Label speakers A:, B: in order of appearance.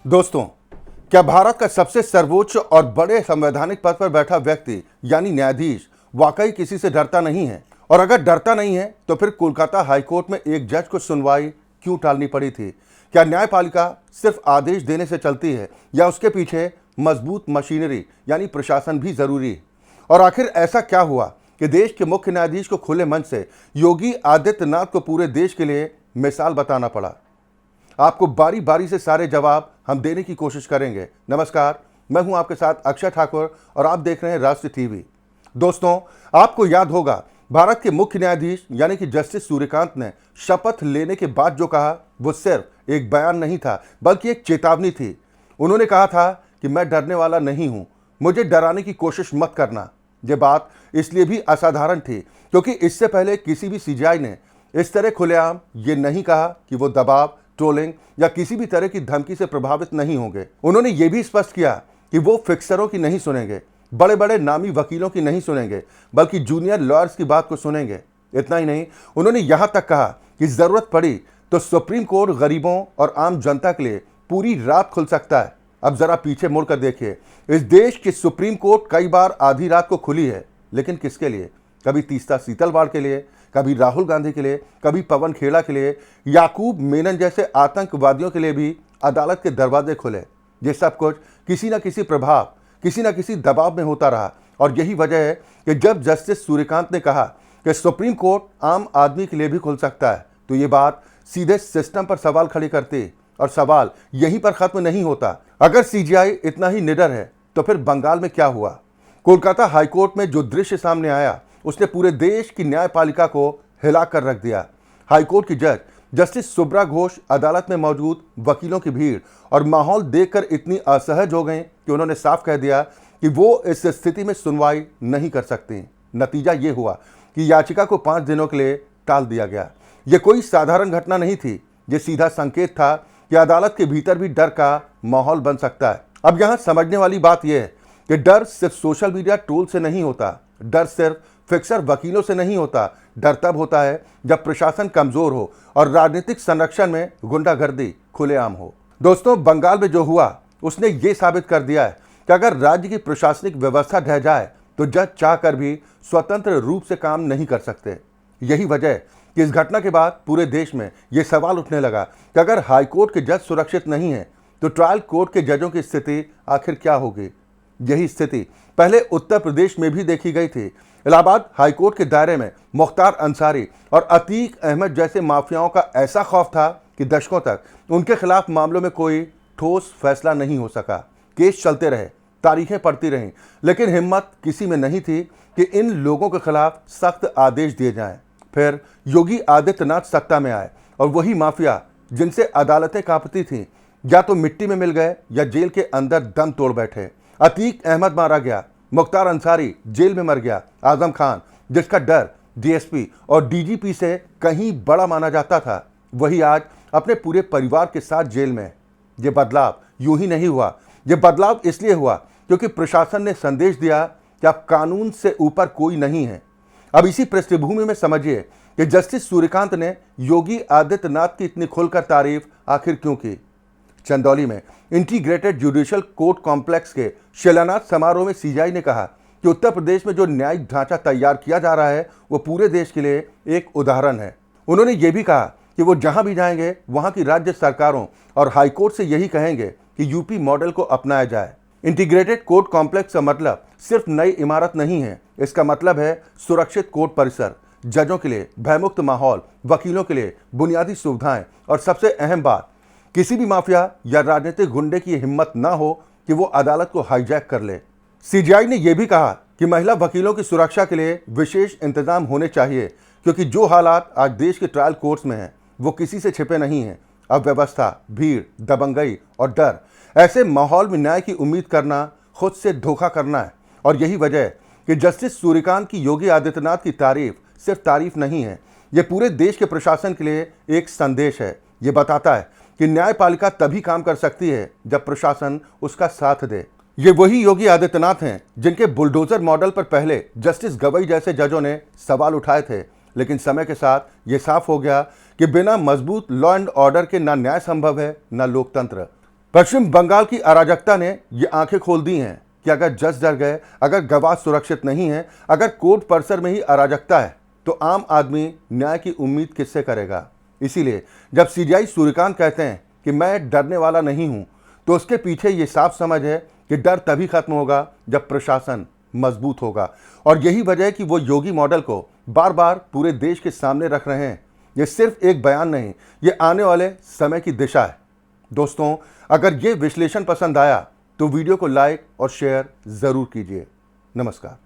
A: दोस्तों, क्या भारत का सबसे सर्वोच्च और बड़े संवैधानिक पद पर बैठा व्यक्ति यानी न्यायाधीश वाकई किसी से डरता नहीं है? और अगर डरता नहीं है तो फिर कोलकाता हाईकोर्ट में एक जज को सुनवाई क्यों टालनी पड़ी थी? क्या न्यायपालिका सिर्फ आदेश देने से चलती है या उसके पीछे मजबूत मशीनरी यानी प्रशासन भी जरूरी है? और आखिर ऐसा क्या हुआ कि देश के मुख्य न्यायाधीश को खुले मन से योगी आदित्यनाथ को पूरे देश के लिए मिसाल बताना पड़ा? आपको बारी बारी से सारे जवाब हम देने की कोशिश करेंगे। नमस्कार, मैं हूं आपके साथ अक्षय ठाकुर और आप देख रहे हैं राष्ट्रीय टीवी। दोस्तों, आपको याद होगा भारत के मुख्य न्यायाधीश यानी कि जस्टिस सूर्यकांत ने शपथ लेने के बाद जो कहा वो सिर्फ एक बयान नहीं था बल्कि एक चेतावनी थी। उन्होंने कहा था कि मैं डरने वाला नहीं हूं, मुझे डराने की कोशिश मत करना। ये बात इसलिए भी असाधारण थी क्योंकि इससे पहले किसी भी सीजीआई ने इस तरह खुलेआम ये नहीं कहा कि वो दबाव, ट्रोलिंग या किसी भी तरह की धमकी से प्रभावित नहीं होंगे। उन्होंने ये भी स्पष्ट किया कि वो फिक्सरों की नहीं सुनेंगे, बड़े बड़े नामी वकीलों की नहीं सुनेंगे, बल्कि जूनियर लॉयर्स की बात को सुनेंगे। इतना ही नहीं, उन्होंने यहां तक कहा कि जरूरत पड़ी तो सुप्रीम कोर्ट गरीबों और आम जनता के लिए पूरी रात खुल सकता है। अब जरा पीछे मुड़कर देखिए, इस देश की सुप्रीम कोर्ट कई बार आधी रात को खुली है, लेकिन किसके लिए? कभी तीस्ता सीतलवाड़ के लिए, कभी राहुल गांधी के लिए, कभी पवन खेड़ा के लिए, याकूब मेनन जैसे आतंकवादियों के लिए भी अदालत के दरवाजे खुले। ये सब कुछ किसी न किसी प्रभाव, किसी न किसी दबाव में होता रहा। और यही वजह है कि जब जस्टिस सूर्यकांत ने कहा कि सुप्रीम कोर्ट आम आदमी के लिए भी खुल सकता है, तो ये बात सीधे सिस्टम पर सवाल खड़े करती। और सवाल यहीं पर खत्म नहीं होता। अगर सीजीआई इतना ही निडर है तो फिर बंगाल में क्या हुआ? कोलकाता हाईकोर्ट में जो दृश्य सामने आया उसने पूरे देश की न्यायपालिका को हिला कर रख दिया। हाईकोर्ट की जज जस्टिस सुब्रा घोष अदालत में मौजूद वकीलों की भीड़ और माहौल देखकर इतनी असहज हो गई कि उन्होंने साफ कह दिया कि वो इस स्थिति में सुनवाई नहीं कर सकती। नतीजा ये हुआ कि याचिका को 5 दिनों के लिए टाल दिया गया। ये कोई साधारण घटना नहीं थी, ये सीधा संकेत था कि अदालत के भीतर भी डर का माहौल बन सकता है। अब यहाँ समझने वाली बात यह है कि डर सिर्फ सोशल मीडिया टूल से नहीं होता, डर सिर्फ फिक्सर वकीलों से नहीं होता। डर तब होता है जब प्रशासन कमजोर हो और राजनीतिक संरक्षण में गुंडागर्दी खुलेआम हो। दोस्तों, बंगाल में जो हुआ उसने ये साबित कर दिया है कि अगर राज्य की प्रशासनिक व्यवस्था ढह जाए तो जज चाहकर भी स्वतंत्र रूप से काम नहीं कर सकते। यही वजह है कि इस घटना के बाद पूरे देश में यह सवाल उठने लगा कि अगर हाईकोर्ट के जज सुरक्षित नहीं है तो ट्रायल कोर्ट के जजों की स्थिति आखिर क्या होगी? यही स्थिति पहले उत्तर प्रदेश में भी देखी गई थी। इलाहाबाद हाईकोर्ट के दायरे में मुख्तार अंसारी और अतीक अहमद जैसे माफियाओं का ऐसा खौफ था कि दशकों तक उनके खिलाफ मामलों में कोई ठोस फैसला नहीं हो सका। केस चलते रहे, तारीखें पड़ती रहीं, लेकिन हिम्मत किसी में नहीं थी कि इन लोगों के खिलाफ सख्त आदेश दिए जाएं। फिर योगी आदित्यनाथ सत्ता में आए और वही माफिया जिनसे अदालतें कांपती थीं या तो मिट्टी में मिल गए या जेल के अंदर दम तोड़ बैठे। अतीक अहमद मारा गया, मुख्तार अंसारी जेल में मर गया, आजम खान जिसका डर डीएसपी और डीजीपी से कहीं बड़ा माना जाता था, वही आज अपने पूरे परिवार के साथ जेल में है। ये बदलाव यूं ही नहीं हुआ, ये बदलाव इसलिए हुआ क्योंकि प्रशासन ने संदेश दिया कि अब कानून से ऊपर कोई नहीं है। अब इसी पृष्ठभूमि में समझिए कि जस्टिस सूर्यकांत ने योगी आदित्यनाथ की इतनी खुलकर तारीफ आखिर क्यों की। चंदौली में इंटीग्रेटेड जुडिशियल कोर्ट कॉम्प्लेक्स के शिलान्यास समारोह में सीजीआई ने कहा कि उत्तर प्रदेश में जो न्यायिक ढांचा तैयार किया जा रहा है वो पूरे देश के लिए एक उदाहरण है। उन्होंने ये भी कहा कि वो जहां भी जाएंगे वहां की राज्य सरकारों और हाईकोर्ट से यही कहेंगे कि यूपी मॉडल को अपनाया जाए। इंटीग्रेटेड कोर्ट कॉम्प्लेक्स का मतलब सिर्फ नई इमारत नहीं है, इसका मतलब है सुरक्षित कोर्ट परिसर, जजों के लिए भयमुक्त माहौल, वकीलों के लिए बुनियादी सुविधाएं और सबसे अहम बात, किसी भी माफिया या राजनीतिक गुंडे की हिम्मत ना हो कि वो अदालत को हाईजैक कर ले। सीजीआई ने यह भी कहा कि महिला वकीलों की सुरक्षा के लिए विशेष इंतजाम होने चाहिए क्योंकि जो हालात आज देश के ट्रायल कोर्ट्स में हैं वो किसी से छिपे नहीं हैं। अव्यवस्था, भीड़, दबंगई और डर, ऐसे माहौल में न्याय की उम्मीद करना खुद से धोखा करना है। और यही वजह है कि जस्टिस सूर्यकांत की योगी आदित्यनाथ की तारीफ सिर्फ तारीफ नहीं है, ये पूरे देश के प्रशासन के लिए एक संदेश है। ये बताता है कि न्यायपालिका तभी काम कर सकती है जब प्रशासन उसका साथ दे। ये वही योगी आदित्यनाथ हैं जिनके बुलडोजर मॉडल पर पहले जस्टिस गवई जैसे जजों ने सवाल उठाए थे, लेकिन समय के साथ ये साफ हो गया कि बिना मजबूत लॉ एंड ऑर्डर के ना न्याय संभव है ना लोकतंत्र। पश्चिम बंगाल की अराजकता ने ये आंखें खोल दी हैं कि अगर जज डर गए, अगर गवाह सुरक्षित नहीं है, अगर कोर्ट परिसर में ही अराजकता है, तो आम आदमी न्याय की उम्मीद किससे करेगा। इसीलिए जब सीजीआई सूर्यकांत कहते हैं कि मैं डरने वाला नहीं हूं, तो उसके पीछे ये साफ समझ है कि डर तभी खत्म होगा जब प्रशासन मजबूत होगा। और यही वजह है कि वो योगी मॉडल को बार बार पूरे देश के सामने रख रहे हैं। ये सिर्फ एक बयान नहीं, ये आने वाले समय की दिशा है। दोस्तों, अगर ये विश्लेषण पसंद आया तो वीडियो को लाइक और शेयर जरूर कीजिए। नमस्कार।